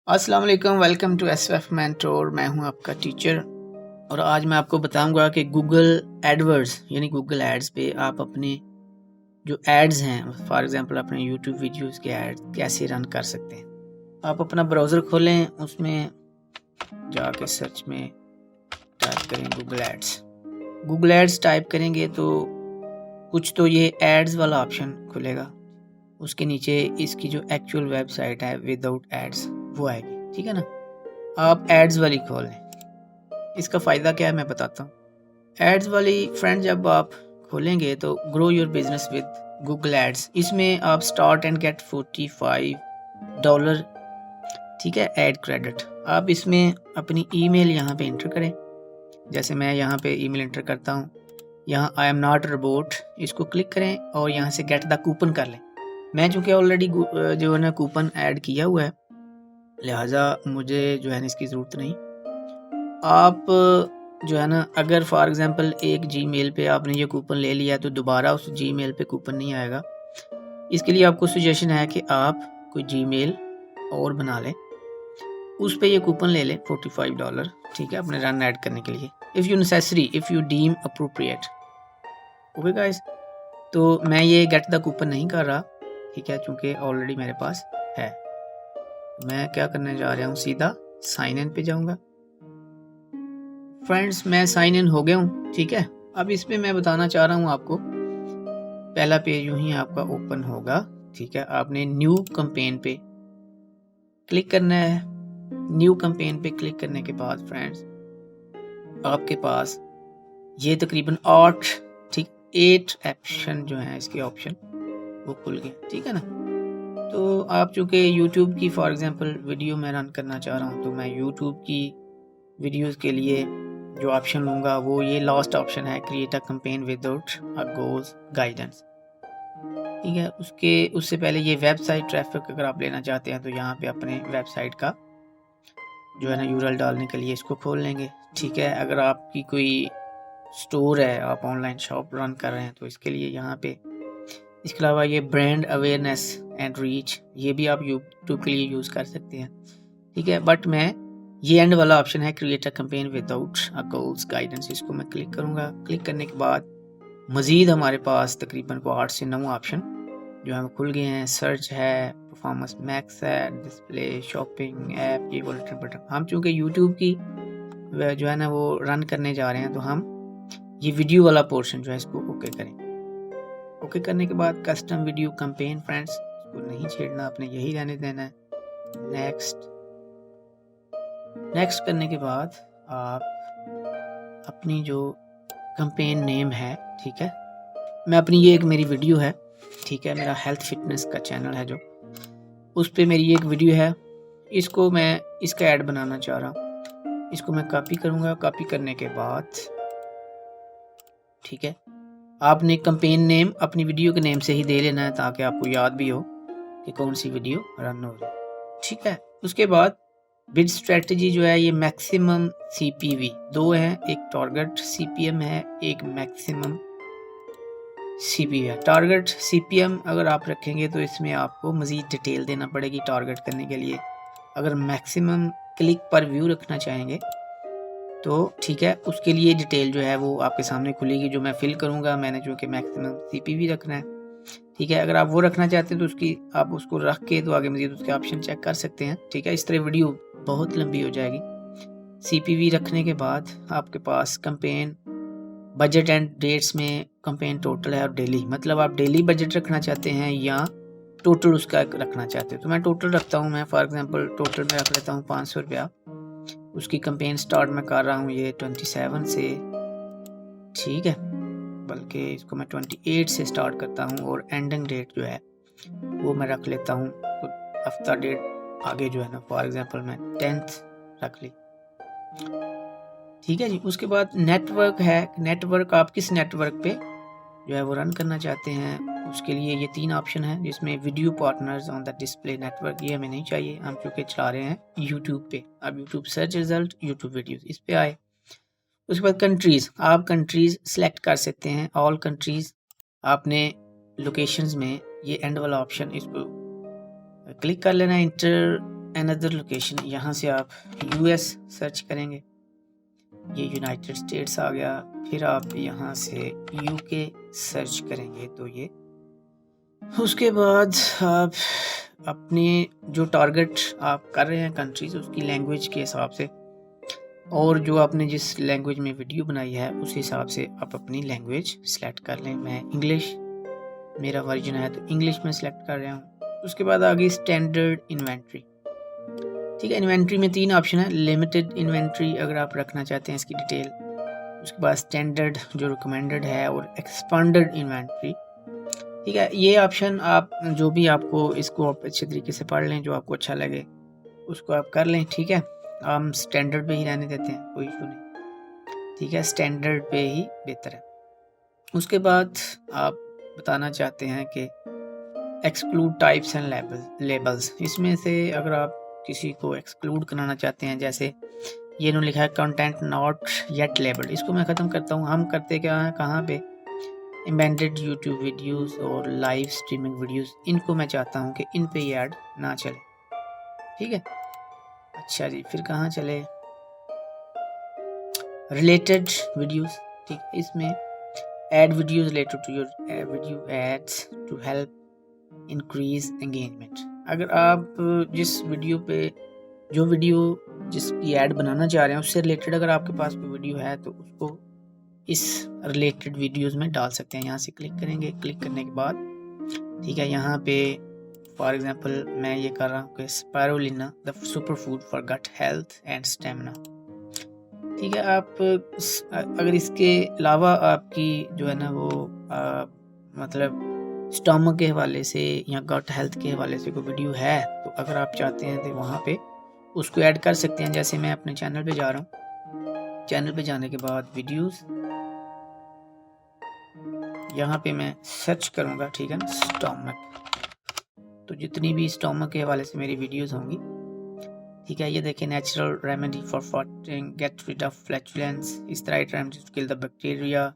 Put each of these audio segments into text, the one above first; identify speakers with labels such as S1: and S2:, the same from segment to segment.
S1: अस्सलाम वालेकुम, welcome to SF mentor. मैं हूं आपका टीचर और आज मैं आपको बताऊंगा कि गूगल एडवर्ड्स यानी गूगल एड्स पे आप अपने जो एड्स हैं, फॉर एग्जांपल अपने यूट्यूब वीडियोस के एड्स कैसे रन कर सकते हैं। आप अपना ब्राउज़र खोलें, उसमें जाके सर्च में टाइप करें Google ads. Google ads type करेंगे तो कुछ तो ये एड्स वाला ऑप्शन खुलेगा, उसके नीचे इसकी जो एक्चुअल वेबसाइट है विदाउट एड्स वो आएगी, ठीक है ना। आप एड्स वाली खोल लें। इसका फ़ायदा क्या है मैं बताता हूँ। एड्स वाली फ्रेंड जब आप खोलेंगे तो grow your business with Google ads, इसमें आप स्टार्ट एंड गेट $45, ठीक है, एड क्रेडिट। आप इसमें अपनी ईमेल यहाँ पे इंटर करें। जैसे मैं यहाँ पे ईमेल इंटर करता हूँ, यहाँ आई एम नॉट रोबोट, इसको क्लिक करें और यहाँ से गेट द कूपन कर लें। मैं चूँकि ऑलरेडी जो है ना कूपन ऐड किया हुआ है, लिहाजा मुझे जो है ना इसकी ज़रूरत नहीं। आप जो है ना अगर फॉर एग्जांपल एक जीमेल पे आपने ये कूपन ले लिया तो दोबारा उस जीमेल पे कूपन नहीं आएगा। इसके लिए आपको सजेशन है कि आप कोई जीमेल और बना लें, उस पे ये कूपन ले लें $45, ठीक है, अपने रन ऐड करने के लिए। If you necessary, if you deem appropriate, okay guys. तो मैं ये गेट द कूपन नहीं कर रहा, ठीक है, चूँकि ऑलरेडी मेरे पास है। मैं क्या करने जा रहा हूँ, सीधा साइन इन पे जाऊँगा। फ्रेंड्स मैं साइन इन हो गया हूँ, ठीक है। अब इस पे मैं बताना चाह रहा हूँ आपको, पहला पेज यूं ही आपका ओपन होगा, ठीक है। आपने न्यू कैंपेन पे क्लिक करना है। न्यू कैंपेन पे क्लिक करने के बाद फ्रेंड्स आपके पास ये तकरीबन 8 ऑप्शन जो है इसके ऑप्शन वो खुल गए, ठीक है ना। तो आप चूँकि यूट्यूब की फॉर एग्जांपल वीडियो मैं रन करना चाह रहा हूँ, तो मैं यूट्यूब की वीडियोस के लिए जो ऑप्शन लूँगा वो ये लास्ट ऑप्शन है, create a campaign without a goals guidance, ठीक है। उससे पहले ये वेबसाइट ट्रैफिक अगर आप लेना चाहते हैं तो यहाँ पे अपने वेबसाइट का जो है ना यूआरएल डालने के लिए इसको खोल लेंगे, ठीक है। अगर आपकी कोई स्टोर है, आप ऑनलाइन शॉप रन कर रहे हैं, तो इसके लिए यहाँ पे इसके अलावा ये ब्रांड अवेयरनेस एंड रीच, ये भी आप यूट्यूब के लिए यूज़ कर सकते हैं, ठीक है। बट मैं ये एंड वाला ऑप्शन है create a campaign without a goals guidance, इसको मैं क्लिक करूँगा। क्लिक करने के बाद मज़ीद हमारे पास तकरीबन 8 से 9 ऑप्शन जो है वो खुल गए हैं। सर्च है, परफॉर्मेंस मैक्स है, डिस्प्ले, शॉपिंग, ऐप, ये वॉलेट बटन। हम चूँकि यूट्यूब की जो है ना वो रन करने जा रहे हैं, तो हम ये वीडियो वाला पोर्शन जो है इसको ओके करें। ओके करने के बाद कस्टम वीडियो कैंपेन फ्रेंड्स, इसको नहीं छेड़ना, आपने यही रहने देना है। नेक्स्ट करने के बाद आप अपनी जो कैंपेन नेम है, ठीक है, मैं अपनी ये एक मेरी वीडियो है, ठीक है, मेरा हेल्थ फिटनेस का चैनल है जो, उस पे मेरी एक वीडियो है, इसको मैं इसका ऐड बनाना चाह रहा हूँ। इसको मैं कॉपी करूँगा। कॉपी करने के बाद ठीक है, आपने कैंपेन नेम अपनी वीडियो के नेम से ही दे लेना है ताकि आपको याद भी हो कि कौन सी वीडियो रन हो रही है, ठीक है। उसके बाद बिड स्ट्रेटजी जो है ये मैक्सिमम सीपीवी दो हैं, एक टारगेट सीपीएम है, एक मैक्सिमम सीपी है। टारगेट सीपीएम अगर आप रखेंगे तो इसमें आपको मज़ीद डिटेल देना पड़ेगी टारगेट करने के लिए। अगर मैक्सिमम क्लिक पर व्यू रखना चाहेंगे तो ठीक है, उसके लिए डिटेल जो है वो आपके सामने खुलेगी, जो मैं फिल करूँगा। मैंने जो कि मैक्सिमम सीपीवी रखना है, ठीक है। अगर आप वो रखना चाहते हैं तो उसकी आप उसको रख के तो आगे मज़ीद उसके ऑप्शन चेक कर सकते हैं, ठीक है। इस तरह वीडियो बहुत लंबी हो जाएगी। सीपीवी रखने के बाद आपके पास कैंपेन बजट एंड डेट्स में कैंपेन टोटल है और डेली, मतलब आप डेली बजट रखना चाहते हैं या टोटल उसका रखना चाहते हैं। तो मैं टोटल रखता हूँ। मैं फॉर एग्जांपल टोटल में रख लेता हूँ 500 रुपया। उसकी कैंपेन स्टार्ट मैं कर रहा हूँ ये 27 से, ठीक है, बल्कि इसको मैं 28 से स्टार्ट करता हूँ और एंडिंग डेट जो है वो मैं रख लेता हूँ हफ्ता डेट आगे जो है ना, फॉर एग्जांपल मैं 10th रख ली, ठीक है जी। उसके बाद नेटवर्क है। नेटवर्क आप किस नेटवर्क पे जो है वो रन करना चाहते हैं, उसके लिए ये 3 ऑप्शन है, जिसमें video partners on the display network, ये हमें नहीं चाहिए, हम चूँकि चला रहे हैं यूट्यूब पे। अब YouTube search result, YouTube videos, इस पे आए। उसके बाद कंट्रीज़, आप कंट्रीज़ सेलेक्ट कर सकते हैं, ऑल कंट्रीज़। आपने लोकेशंस में ये एंड वाला ऑप्शन, इसको क्लिक कर लेना, इंटर अनदर लोकेशन, यहाँ से आप यूएस सर्च करेंगे, ये यूनाइटेड स्टेट्स आ गया। फिर आप यहाँ से यूके सर्च करेंगे तो ये, उसके बाद आप अपने जो टारगेट आप कर रहे हैं कंट्रीज, उसकी लैंग्वेज के हिसाब से, और जो आपने जिस लैंग्वेज में वीडियो बनाई है उस हिसाब से आप अपनी लैंग्वेज सेलेक्ट कर लें। मैं इंग्लिश मेरा वर्जन है तो इंग्लिश में सेलेक्ट कर रहा हूँ। उसके बाद आ गई स्टैंडर्ड इन्वेंट्री। ठीक है, इन्वेंट्री में 3 ऑप्शन है। लिमिटेड इन्वेंट्री अगर आप रखना चाहते हैं इसकी डिटेल, उसके बाद स्टैंडर्ड जो रिकमेंडेड है, और एक्सपांडेड इन्वेंट्री। ठीक है, ये ऑप्शन आप जो भी आपको इसको आप अच्छे तरीके से पढ़ लें, जो आपको अच्छा लगे उसको आप कर लें। ठीक है, हम स्टैंडर्ड पे ही रहने देते हैं, कोई इशू नहीं। ठीक है, स्टैंडर्ड पे ही बेहतर है। उसके बाद आप बताना चाहते हैं कि एक्सक्लूड टाइप्स एंड लेबल्स, इसमें से अगर आप किसी को एक्सक्लूड कराना चाहते हैं, जैसे ये नो लिखा है कंटेंट नॉट येट लेबल्ड, इसको मैं ख़त्म करता हूँ। हम करते क्या है, कहाँ पे, एम्बेडेड यूट्यूब वीडियोस और लाइव स्ट्रीमिंग वीडियोस, इनको मैं चाहता हूँ कि इन पे ये ऐड ना चले। ठीक है, अच्छा जी, फिर कहाँ चले, रिलेटेड वीडियोस। ठीक, इसमें ad videos related to your video ads to help increase engagement. अगर आप जिस वीडियो पे, जो वीडियो जिसकी ऐड बनाना चाह रहे हैं उससे रिलेटेड अगर आपके पास कोई वीडियो है तो उसको इस रिलेटेड वीडियोस में डाल सकते हैं। यहाँ से क्लिक करेंगे, क्लिक करने के बाद ठीक है, यहाँ पे फॉर एग्जांपल मैं ये कर रहा हूँ कि spirulina the super food for gut health and stamina. ठीक है, आप अगर इसके अलावा आपकी जो है ना वो मतलब स्टमक के हवाले से या गट हेल्थ के हवाले से कोई वीडियो है तो अगर आप चाहते हैं तो वहाँ पे उसको ऐड कर सकते हैं। जैसे मैं अपने चैनल पे जा रहा हूँ, चैनल पे जाने के बाद वीडियोस, यहाँ पे मैं सर्च करूँगा। ठीक है ना, स्टमक, तो जितनी भी स्टमक के हवाले से मेरी वीडियोस होंगी। ठीक है, ये देखिए, natural remedy for farting get rid of flatulence, इस तरह remedy to kill the bacteria,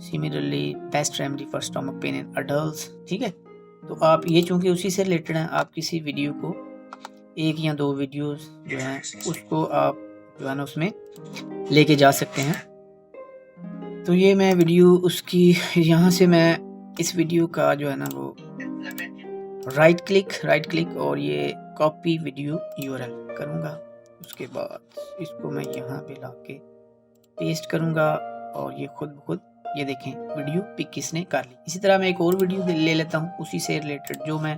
S1: similarly best remedy for stomach pain in adults. ठीक है, तो आप ये चूंकि उसी से रिलेटेड हैं, आप किसी वीडियो को 1 या 2 वीडियोस जो हैं उसको आप जो है ना उसमें लेके जा सकते हैं। तो ये मैं वीडियो उसकी, यहाँ से मैं इस वीडियो का जो है ना वो राइट क्लिक और ये कॉपी वीडियो यूआरएल करूँगा। उसके बाद इसको मैं यहाँ पे लाके पेस्ट करूँगा और ये खुद ब खुद ये देखें वीडियो पिक किसने कर ली। इसी तरह मैं एक और वीडियो ले लेता हूँ उसी से रिलेटेड, जो मैं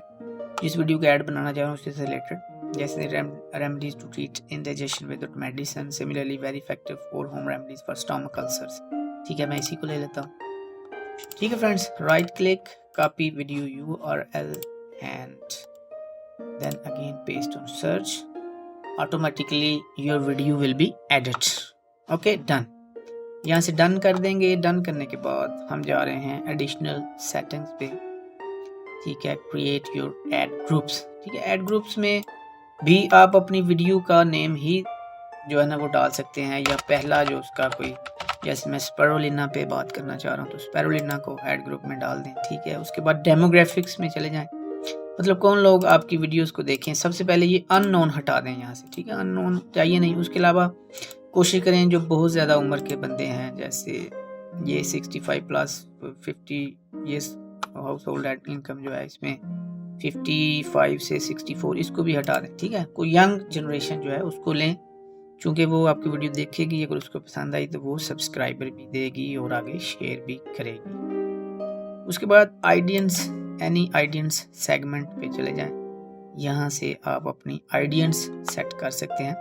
S1: जिस वीडियो का ऐड बनाना चाह रहा हूँ उससे रिलेटेड, जैसे remedies to treat indigestion without medicine, similarly very effective for home remedies for stomach ulcers. ठीक है, मैं इसी को ले लेता हूँ। ठीक है friends, right click, copy video URL and then again paste on search, automatically your video will be added. Okay, done। यहाँ से डन कर देंगे। डन करने के बाद हम जा रहे हैं एडिशनल सेटिंग्स पे। ठीक है, क्रिएट योर एड ग्रुप्स। ठीक है, एड ग्रुप्स में भी आप अपनी वीडियो का नेम ही जो है ना वो डाल सकते हैं, या पहला जो उसका कोई, जैसे मैं स्पायरुलिना पे बात करना चाह रहा हूँ तो स्पायरुलिना को एड ग्रुप में डाल दें। ठीक है, उसके बाद डेमोग्राफिक्स में चले जाएं, मतलब कौन लोग आपकी वीडियोस को देखें। सबसे पहले ये अननोन हटा दें यहाँ से। ठीक है, अननोन चाहिए नहीं। उसके अलावा कोशिश करें जो बहुत ज़्यादा उम्र के बंदे हैं, जैसे ये 65 प्लस 50 ये हाउस होल्ड इनकम जो है इसमें 55 से 64, इसको भी हटा दें। ठीक है, कोई यंग जनरेशन जो है उसको लें, चूँकि वो आपकी वीडियो देखेगी, अगर उसको पसंद आई तो वो सब्सक्राइबर भी देगी और आगे शेयर भी करेगी। उसके बाद आइडियंस, एनी आइडियंस सेगमेंट पे चले जाएं, यहाँ से आप अपनी आइडियंस सेट कर सकते हैं।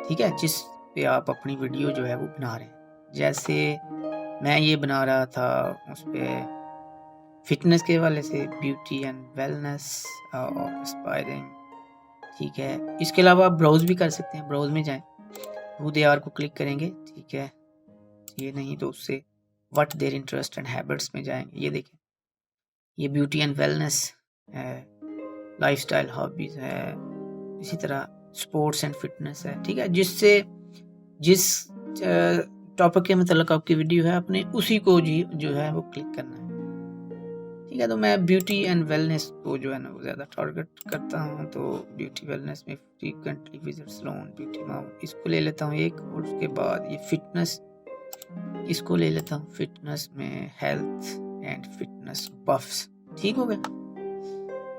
S1: ठीक है, जिस पे आप अपनी वीडियो जो है वो बना रहे हैं। जैसे मैं ये बना रहा था उस पर फिटनेस के हवाले से, ब्यूटी एंड वेलनेस और एस्पायरिंग। ठीक है, इसके अलावा आप ब्राउज भी कर सकते हैं। ब्राउज में जाएं, हू दे आर को क्लिक करेंगे। ठीक है, ये नहीं तो उससे what their interest and habits में जाएंगे। ये देखें, ये ब्यूटी एंड वेलनेस है, लाइफस्टाइल हॉबीज है, इसी तरह स्पोर्ट्स एंड फिटनेस है। ठीक है, जिससे जिस टॉपिक के मतलब आपकी वीडियो है अपने उसी को जी जो है वो क्लिक करना है। ठीक है। तो मैं ब्यूटी एंड वेलनेस को जो है ना वो ज़्यादा टारगेट करता हूँ, तो ब्यूटी वेलनेस में frequently visit salon beauty mount इसको ले लेता हूँ एक, और उसके बाद ये फिटनेस इसको ले लेता हूँ। फिटनेस में हेल्थ एंड फिटनेस बफ्स, ठीक हो गया।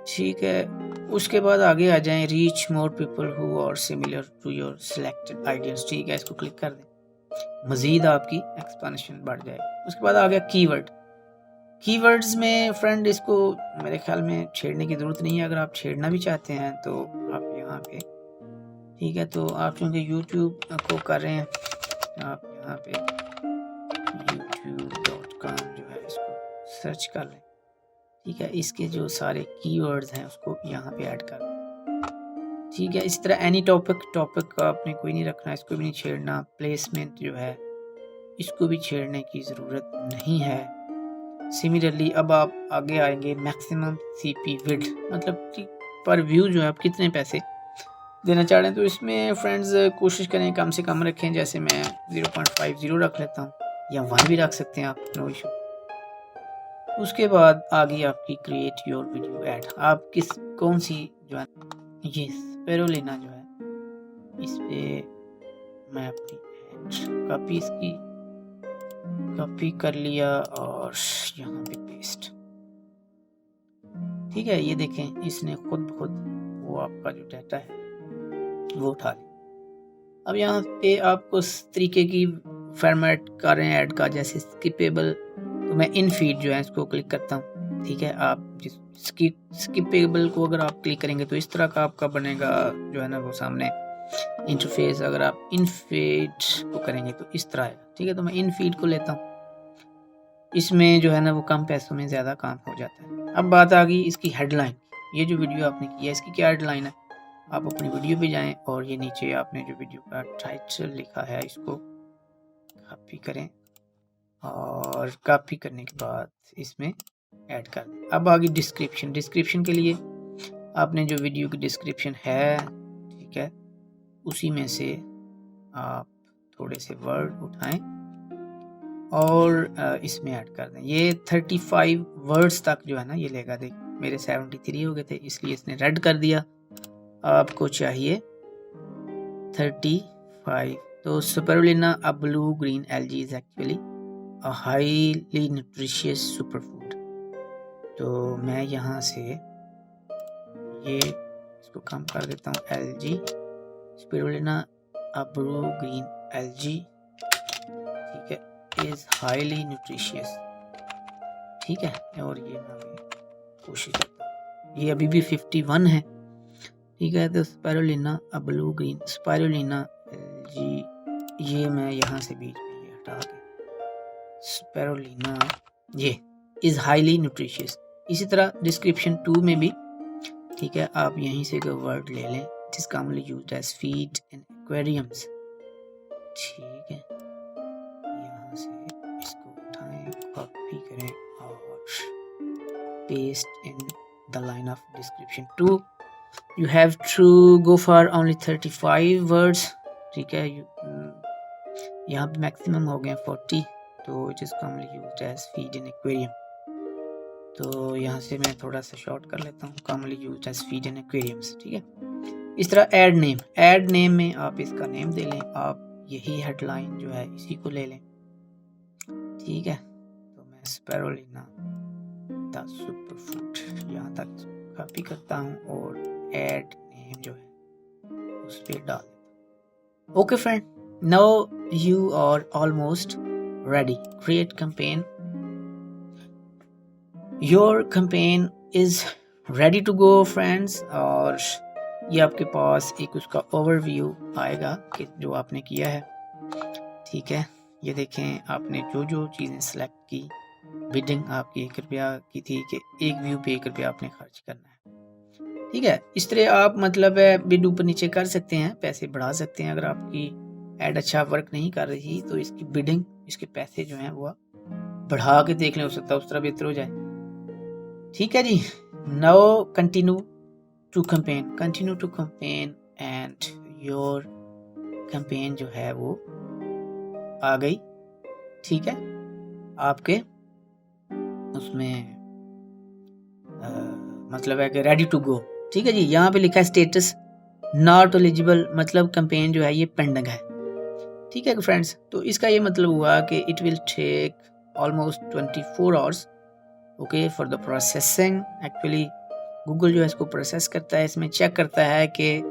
S1: ठीक है, उसके बाद आगे आ जाएं, reach more people who are similar to your selected ideas. ठीक है, इसको क्लिक कर दें, मजीद आपकी एक्सपेंशन बढ़ जाएगी। उसके बाद आ गया कीवर्ड। कीवर्ड्स में फ्रेंड इसको मेरे ख्याल में छेड़ने की ज़रूरत नहीं है। अगर आप छेड़ना भी चाहते हैं तो आप यहाँ पे, ठीक है, तो आप चूँकि यूट्यूब को कर रहे हैं, आप यहाँ पे youtube.com जो है इसको सर्च कर लें। ठीक है, इसके जो सारे कीवर्ड्स हैं उसको यहाँ पे ऐड कर लें। ठीक है, इसी तरह एनी टॉपिक का आपने कोई नहीं रखना, इसको भी नहीं छेड़ना। प्लेसमेंट जो है इसको भी छेड़ने की ज़रूरत नहीं है। सिमिलरली अब आप आगे आएंगे, मैक्सिमम सीपी विड, मतलब कि पर व्यू जो है आप कितने पैसे देना चाह रहे हैं। तो इसमें फ्रेंड्स कोशिश करें कम से कम रखें, जैसे मैं 0.50 रख लेता हूँ, या 1 भी रख सकते हैं आप, नो इशू। उसके बाद आ गई आपकी क्रिएट योर वीडियो ऐड। आप कौन सी जो है ये स्पैरोलिना जो है इस पे मैं अपनी कॉपी इसकी कॉपी कर लिया और यहाँ पे पेस्ट। ठीक है, ये देखें इसने खुद वो आपका जो डाटा है वो उठा लिया। अब यहाँ पे आपको इस तरीके की फॉर्मेट कर रहे हैं ऐड का, जैसे स्किपेबल, तो मैं इन फीड जो है इसको क्लिक करता हूँ। ठीक है, आप जिस स्किपेबल को अगर आप क्लिक करेंगे तो इस तरह का आपका बनेगा जो है ना वो सामने इंटरफेस। अगर आप इन फीड को करेंगे तो इस तरह आएगा। ठीक है, तो मैं इन फीड को लेता हूँ, इसमें जो है ना वो कम पैसों में ज़्यादा काम हो जाता है। अब बात आ गई इसकी हेडलाइन। ये जो वीडियो आपने किया इसकी क्या हेडलाइन है, आप अपनी वीडियो पे जाएं और ये नीचे आपने जो वीडियो का टाइटल लिखा है इसको कॉपी करें, और कॉपी करने के बाद इसमें ऐड कर दें। अब आ गई डिस्क्रिप्शन। डिस्क्रिप्शन के लिए आपने जो वीडियो की डिस्क्रिप्शन है, ठीक है, उसी में से आप थोड़े से वर्ड उठाएं और इसमें ऐड कर दें। ये 35 वर्ड्स तक जो है ना ये लेगा। देख मेरे 73 हो गए थे, इसलिए इसने रेड कर दिया। आपको चाहिए 35। तो spirulina a blue green algae is actually a highly nutritious superfood. तो मैं यहाँ से ये इसको कम कर देता हूँ, एल्गी स्पाइरुलिना अ ब्लू ग्रीन एल्गी, ठीक है, इज हाईली न्यूट्रिशियस। ठीक है, और ये मैं कोशिश करता हूँ, ये अभी भी 51 है। ठीक है, तो स्पाइरुलिना अ ब्लू ग्रीन स्पाइरुलिना एल्गी, ये मैं यहाँ से बीच में ये हटा के स्पाइरुलिना ये इज हाईली न्यूट्रिशियस। इसी तरह डिस्क्रिप्शन 2 में भी, ठीक है, आप यहीं से कोई वर्ड ले लें, it is commonly used as feed in aquariums. ठीक है, यहाँ से इसको उठाएं, कॉपी करें और paste in the line of description 2। You have to go for only 35 words। ठीक है, यहाँ पे मैक्सिमम हो गए 40, तो it is commonly used as feed in aquarium. तो यहाँ से मैं थोड़ा सा शॉर्ट कर लेता हूँ, commonly used as feed in aquariums. ठीक है, इस तरह ऐड नेम में आप इसका नेम दे लें, आप यही हेडलाइन जो है इसी को ले लें। ठीक है, तो मैं स्पाइरुलिना द सुपरफूड यहाँ तक कॉपी करता हूँ और ऐड नेम जो है उस पर डाल देता हूँ। Okay friend, now you are almost ready. Create campaign, your campaign is ready to go friends. और ये आपके पास एक उसका ओवरव्यू आएगा कि जो आपने किया है। ठीक है, ये देखें आपने जो जो चीज़ें सेलेक्ट की, बिडिंग आपकी 1 रुपया की थी कि एक व्यू पे 1 रुपया आपने खर्च करना है। ठीक है, इस तरह आप मतलब बिड ऊपर नीचे कर सकते हैं, पैसे बढ़ा सकते हैं। अगर आपकी ऐड अच्छा वर्क नहीं कर रही तो इसकी बिडिंग, इसके पैसे जो हैं वो बढ़ा के देख लें, हो सकता है उस तरह बेहतर हो जाए। ठीक है जी, now continue to campaign and your campaign जो है वो आ गई। ठीक है, आपके उसमें मतलब है कि रेडी टू गो। ठीक है जी, यहाँ पे लिखा है स्टेटस नॉट एलिजिबल, मतलब कैंपेन जो है ये पेंडिंग है। ठीक है फ्रेंड्स, तो इसका ये मतलब हुआ कि it will take almost 24 hours okay for the processing. Actually Google जो है इसको प्रोसेस करता है, इसमें चेक करता है कि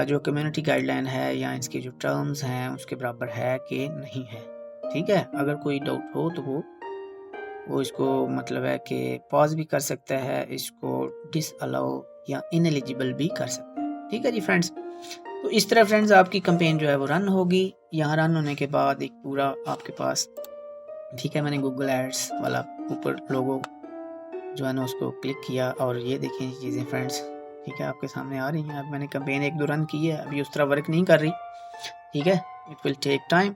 S1: जो कम्युनिटी गाइडलाइन है या इसके जो टर्म्स हैं उसके बराबर है कि नहीं है। ठीक है, अगर कोई डाउट हो तो वो इसको मतलब है कि पॉज भी कर सकता है, इसको डिसअलाउ या इनएलिजिबल भी कर सकता है। ठीक है जी फ्रेंड्स, तो इस तरह फ्रेंड्स आपकी कैंपेन जो है वो रन होगी। यहाँ रन होने के बाद एक पूरा आपके पास, ठीक है, मैंने गूगल एड्स वाला ऊपर लोगो जो है ना उसको क्लिक किया और ये देखें चीज़ें फ्रेंड्स, ठीक है, आपके सामने आ रही हैं। अब मैंने कैंपेन 1-2 रन की है, अभी उस तरह वर्क नहीं कर रही। ठीक है, इट विल टेक टाइम।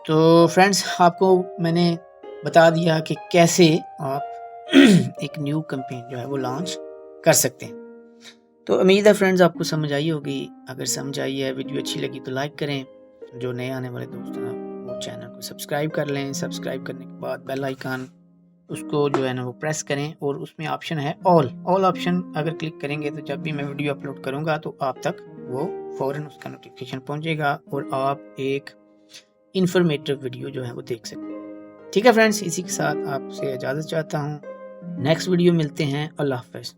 S1: तो फ्रेंड्स आपको मैंने बता दिया कि कैसे आप एक न्यू कैंपेन जो है वो लॉन्च कर सकते हैं। तो उम्मीद है फ्रेंड्स आपको समझ आई होगी। अगर समझ आई है, वीडियो अच्छी लगी तो लाइक करें, जो नए आने वाले दोस्त हैं वो चैनल को सब्सक्राइब कर लें। सब्सक्राइब करने के बाद बेल आइकन उसको जो है ना वो प्रेस करें और उसमें ऑप्शन है ऑल ऑप्शन अगर क्लिक करेंगे तो जब भी मैं वीडियो अपलोड करूंगा तो आप तक वो फ़ौरन उसका नोटिफिकेशन पहुंचेगा और आप एक इंफॉर्मेटिव वीडियो जो है वो देख सकते हैं। ठीक है फ्रेंड्स, इसी के साथ आपसे इजाज़त चाहता हूँ। नेक्स्ट वीडियो मिलते हैं। अल्लाह हाफ़िज़।